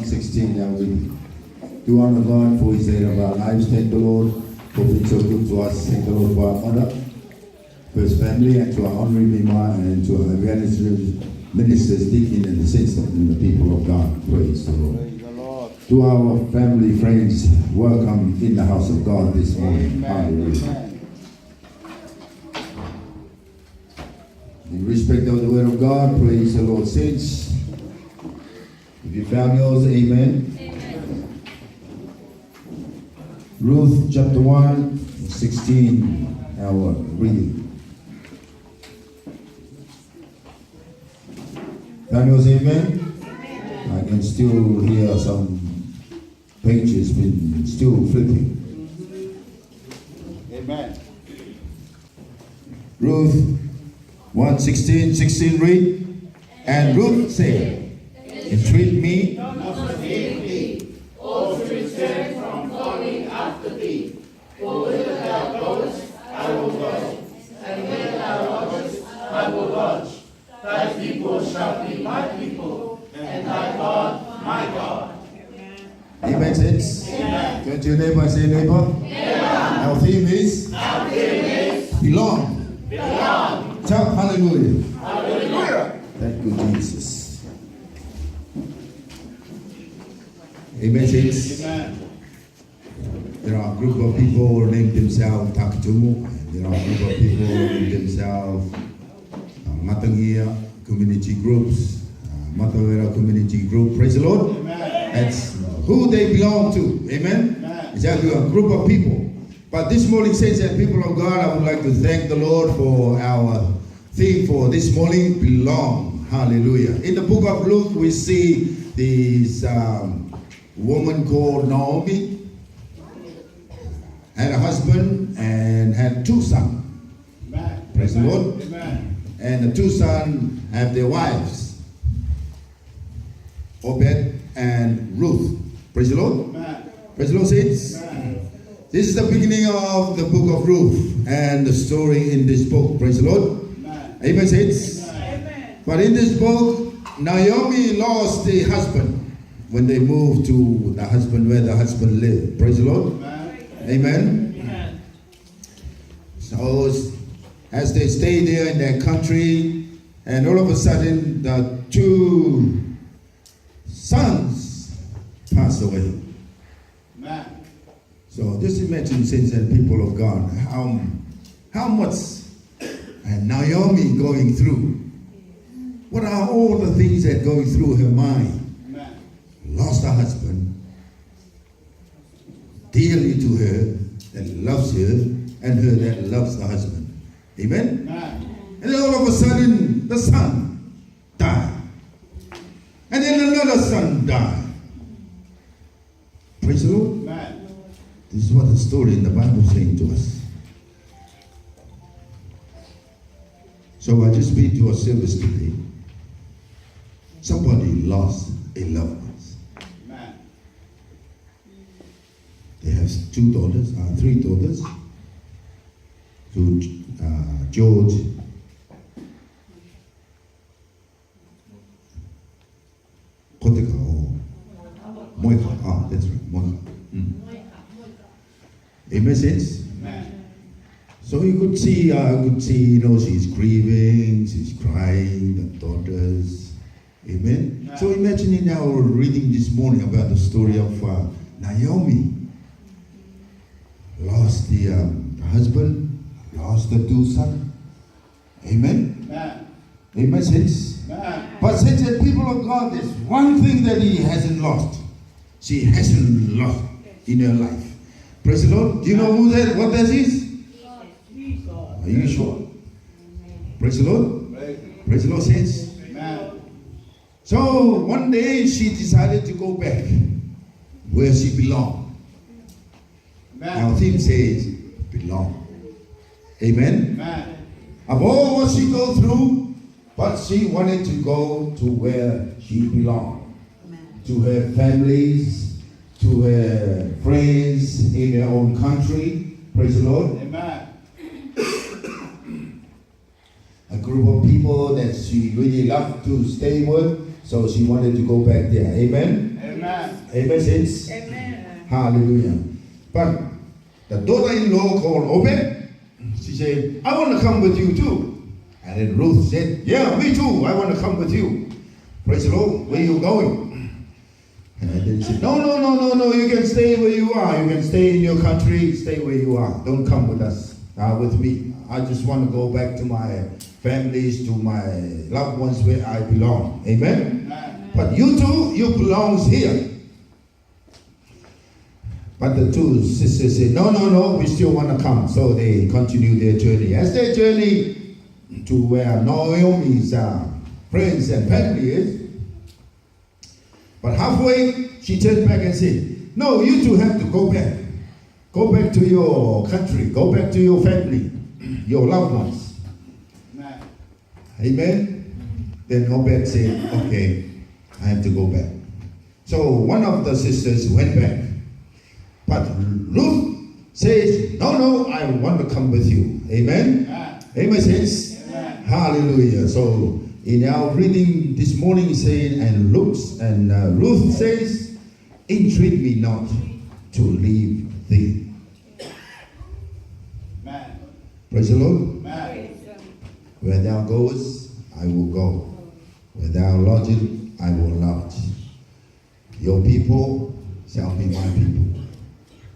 1:16, and we do honor God for His aid of our lives. Thank the Lord for being so good to us. Thank the Lord for our mother, for His family, and to our honorary Mima, and to our evangelist ministers, deacon, and the saints and the people of God. Praise the Lord. Praise the Lord. To our family, friends, welcome in the house of God this morning. Hallelujah. Amen. In respect of the word of God, praise the Lord, saints. If you found yours, amen. Amen. Ruth chapter 1, 16, our reading. Found yours, amen. I can still hear some pages been still flipping. Amen. Ruth 1:16 read. And Ruth said, entreat me, Not forgive thee, or to return from following after thee. For whither thou goest, I will go, and where thou lodgest, I will lodge. Thy people shall be my people, and thy God my God. amen, saints. Amen. Turn to your neighbor and say, neighbor. Our theme is belong. Shout hallelujah. Hallelujah. Thank you, Jesus. Amen, saints. Amen. There are a group of people who name themselves Takitumu, and there are a group of people who name themselves Matangia community groups, Matawera community group. Praise the Lord. Amen. That's who they belong to. Amen. Amen. It's actually a group of people. But this morning, saints and people of God, I would like to thank the Lord for our theme for this morning, belong. Hallelujah. In the book of Luke, we see this woman called Naomi, had a husband and had two sons. Amen. Praise the Lord. Amen. And the two sons have their wives, Obed and Ruth. Praise the Lord. Amen. Praise the Lord, saints. Amen. This is the beginning of the book of Ruth and the story in this book. Praise the Lord. Amen. Amen, saints. Amen. But in this book, Naomi lost a husband when they moved to the husband where the husband lived. Praise the Lord. Amen. Amen. Amen. So as they stayed there in their country, and all of a sudden the two sons passed away. Amen. So just imagine, saints and people of God, how much Naomi going through. What are all the things that going through her mind? Amen. Lost her husband, dearly to her that loves her, and her that loves the husband. Amen? Amen. And then all of a sudden, the son died. And then another son died. Praise the Lord. Amen. This is what the story in the Bible is saying to us. So I just been to a service today. Somebody lost a loved one. Amen. They have three daughters. To George, Koteka or Moika. Ah, that's right, Moika. Amen, saints? Amen. So you could see, she's grieving, she's crying, the daughters. Amen? Yeah. So imagine now reading this morning about the story of Naomi. Lost the husband, lost the two sons. Amen? Amen. Amen, saints? Amen. But saints and people of God, there's one thing that he hasn't lost. She hasn't lost in her life. Praise the Lord. Do you know what that is? Are you sure? Praise the Lord. Praise the Lord, saints. Amen. So one day she decided to go back where she belonged. Our Amen. theme says belong. Amen. Amen. Of all what she go through, but she wanted to go to where she belonged. To her families, to her friends in her own country. Praise the Lord. Amen. A group of people that she really loved to stay with, so she wanted to go back there. Amen? Amen. Amen, saints. Amen. Hallelujah. But the daughter-in-law called Obed, she said, I want to come with you too. And then Ruth said, yeah, me too. I want to come with you. Praise the Lord. Where are you going? And then she said, no. You can stay where you are. You can stay in your country. Stay where you are. Don't come with us. With me. I just want to go back to my families, to my loved ones where I belong. Amen? But you two, you belongs here. But the two sisters said, no, we still want to come. So they continue their journey. As they journey to where Naomi's friends and family is, but halfway, she turned back and said, no, you two have to go back. Go back to your country. Go back to your family, your loved ones. Amen? Then Obed said, okay, I have to go back. So one of the sisters went back. But Ruth says, no, I want to come with you. Amen? Amen, saints? Hallelujah. So in our reading this morning, saying, and Ruth says, entreat me not to leave thee. Praise the Lord. Where thou goest, I will go. Where thou lodgest, I will lodge. Your people shall be my people.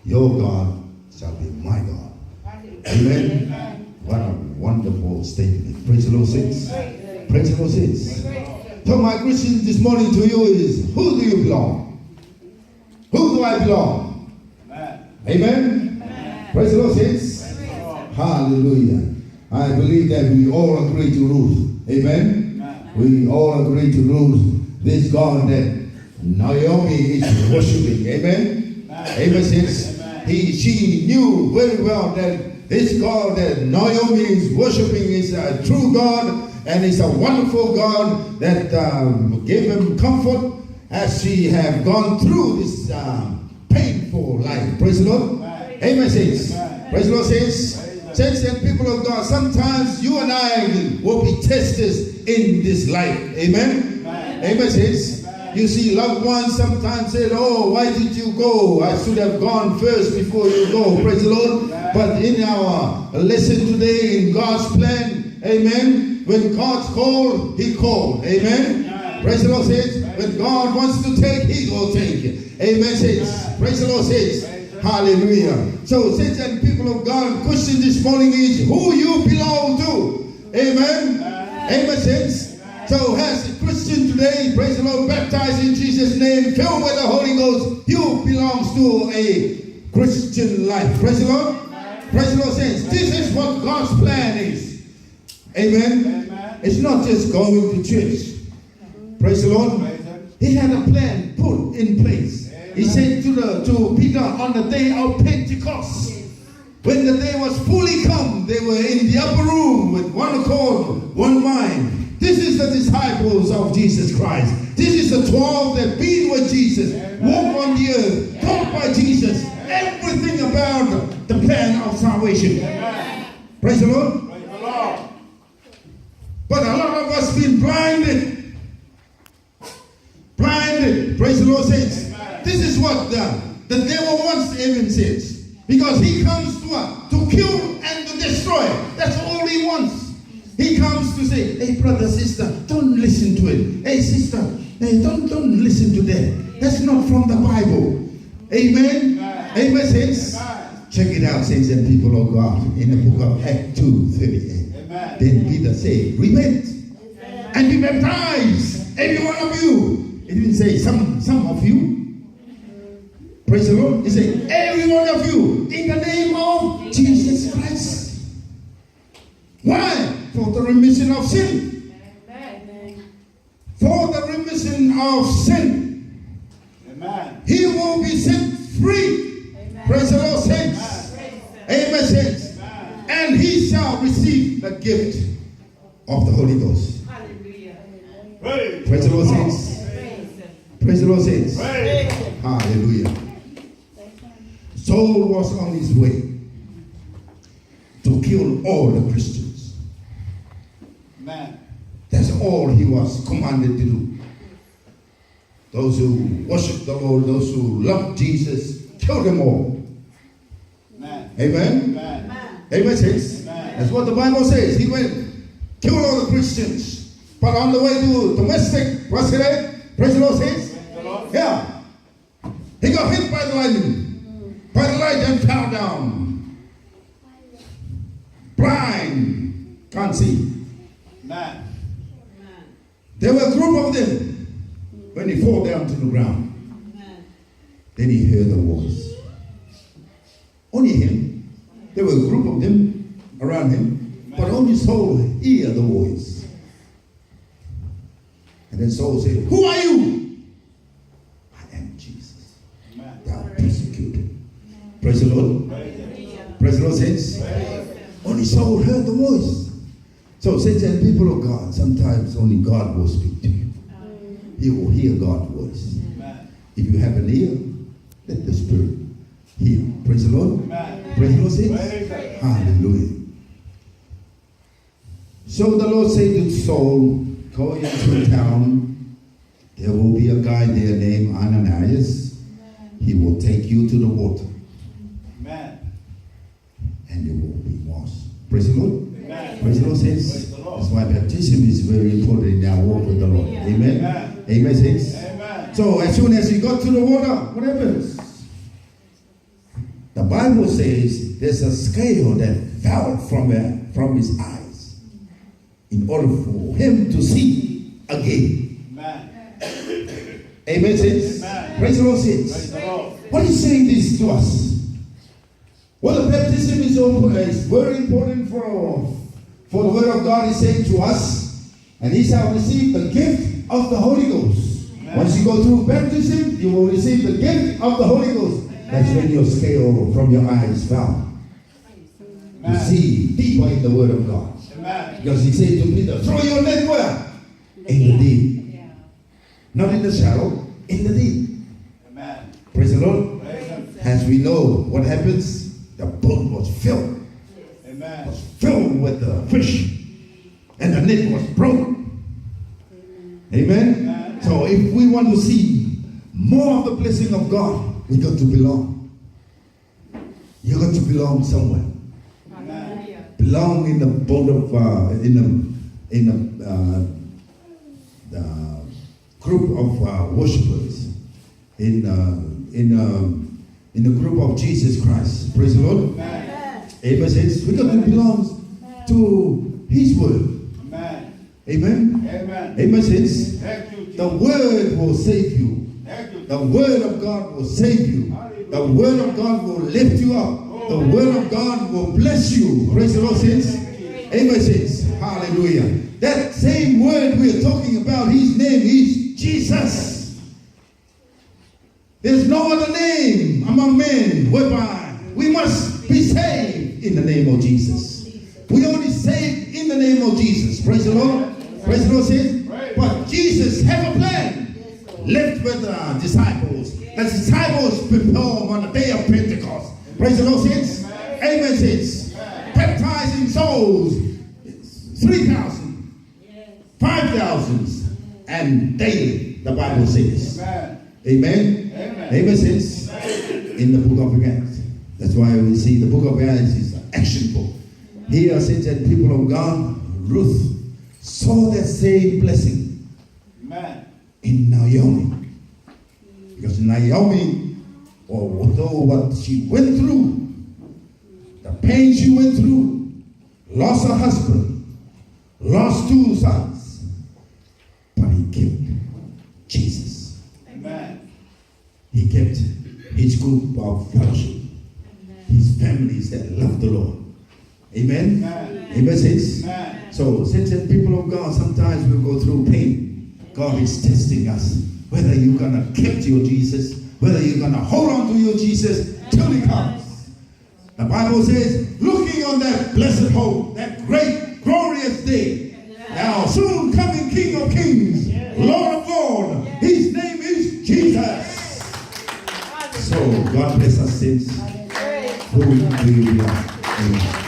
Your God shall be my God. Amen. What a wonderful statement. Praise the Lord, saints. Praise the Lord, saints. So my question this morning to you is, who do you belong? Who do I belong? Amen. Praise the Lord, saints. Hallelujah. I believe that we all agree to Ruth. Amen. We all agree to Ruth, this God that Naomi is worshiping. Amen. Amen, saints. She knew very well that this God that Naomi is worshiping is a true God and is a wonderful God that gave him comfort as she have gone through this painful life. Praise the Lord. Amen, saints. Praise the Lord, saints. Saints and people of God, sometimes you and I will be tested in this life. Amen. Amen, saints. You see, loved ones sometimes say, oh, why did you go? I should have gone first before you go. Praise the Lord. But in our lesson today, in God's plan, amen, when God's called, he called. Amen. Praise the Lord, saints. When God wants to take, he will take it. Amen, saints. Praise the Lord, saints. Hallelujah. So, saints and people of God, the question this morning is, who you belong to? Amen. Amen, saints. So as a Christian today, praise the Lord, baptized in Jesus' name, filled with the Holy Ghost, you belong to a Christian life. Praise the Lord. Praise the Lord, saints. This is what God's plan is. Amen. It's not just going to church. Praise the Lord. He had a plan put in place. He said to Peter on the day of Pentecost, when the day was fully come, they were in the upper room with one accord, one mind. This is the disciples of Jesus Christ. This is the 12 that been with Jesus, walk on the earth, taught by Jesus, everything about the plan of salvation. Praise the Lord. Praise the Lord. But a lot of us been blinded. Blinded. Praise the Lord, saints. This is what the devil wants, even says. Because he comes to what? To kill and to destroy. That's all he wants. He comes to say, hey brother, sister, don't listen to it. Hey sister, hey, don't listen to that. That's not from the Bible. Amen. Amen, saints. Check it out, saints and people of God, in the book of Acts 2:38. Then Peter said, repent and be baptized, every one of you. It didn't say some of you. Praise the Lord. He said, every one of you, in the name of Jesus Christ. Why? For the remission of sin. For the remission of sin. Amen. He will be set free. Praise the Lord, saints. Amen, saints. And he shall receive the gift of the Holy Ghost. Hallelujah. Praise the Lord, saints. Praise the Lord, saints. Hallelujah. Saul was on his way to kill all the Christians. Amen. That's all he was commanded to do. those who worship the Lord, those who love Jesus, kill them all. Amen. Amen? Amen. Amen, saints? Amen. That's what the Bible says. He went, killed all the Christians. But on the way to domestic, what's it like? Praise the Lord, saints? Praise the Lord. Yeah. He got hit by the lightning. By the light and fell down. Blind. Can't see. Amen. There were a group of them. When he fell down to the ground, then he heard the voice. Only him. There were a group of them around him, but only Saul heard the voice. And then Saul said, "Who are you?" "I am Jesus. Amen. Thou persecuted." Praise the Lord. Praise the Lord, saints. Only Saul heard the voice. So, saints and people of God, sometimes only God will speak to you. You will hear God's voice. Amen. If you have an ear, let the Spirit hear. Praise the Lord. Amen. Praise the Lord, saints. Praise the Lord. Hallelujah. So the Lord said to Saul, "Go into a town. There will be a guy there named Ananias. He will take you to the water, Amen. and you will be washed." Praise the Lord. Amen. Praise the Lord, saints. Praise the Lord. That's why baptism is very important in our walk with the Lord. Amen. Amen. Amen, saints. Amen. So as soon as he got to the water, what happens? The Bible says there's a scale that fell from his eyes in order for him to see again. Amen. Amen, saints. Amen. Praise the Lord, Praise saints. the Lord. What is saying this to us? Well, the baptism is very important for the word of God is saying to us, and he shall receive the gift of the Holy Ghost. Amen. Once you go through baptism, you will receive the gift of the Holy Ghost. That's when your scale from your eyes fell. You Amen. see deeper in the word of God. Amen. Because he said to Peter, "Throw your net where? In the deep." Not in the shallow, in the deep. Amen. Praise the Lord. Praise Him. As we know what happens, the boat was filled Amen. with the fish, and the net was broken. Amen. Amen. So if we want to see more of the blessing of God, we got to belong. You got to belong somewhere. Amen. Belong in the boat of the group of worshipers, in the group of Jesus Christ. Praise the Lord. Amen. Amen. Saints, we got to belong to His word. Amen. Amen. Amen. Amen. Saints, Thank you, the Jesus. word will save you. Thank you. The word of God will save you. The word of God will lift you up. The word of God will bless you. Praise the Lord, saints. Amen, saints. Hallelujah. That same word we are talking about, his name is Jesus. There's no other name among men whereby we must be saved in the name of Jesus. We only saved in the name of Jesus. Praise the Lord. Praise the Lord, saints. But Jesus had a plan. Left with the disciples. The disciples performed on the day of Pentecost. Praise the Lord, saints. Amen, saints. Baptizing souls. 3,000, 5,000, and daily, the Bible says. Amen. Amen. Amen. Amen, saints. In the book of Acts. That's why we see the book of Acts is an action book. Here, saints and people of God, Ruth saw that same blessing Amen. in Naomi. Because Naomi, although what she went through, the pain she went through, lost her husband, lost 2 sons, but he kept Jesus. Amen. He kept his group of fellowship, his families that love the Lord. Amen? Amen. Amen, saints? Amen. So, saints and people of God, sometimes we'll go through pain. God is testing us. Whether you're going to keep your Jesus, whether you're going to hold on to your Jesus till he comes. The Bible says, looking on that blessed hope, that great, glorious day. Now, soon coming King of Kings, Lord of Lords. His name is Jesus. So, God bless us, saints. Who do you belong? Amen.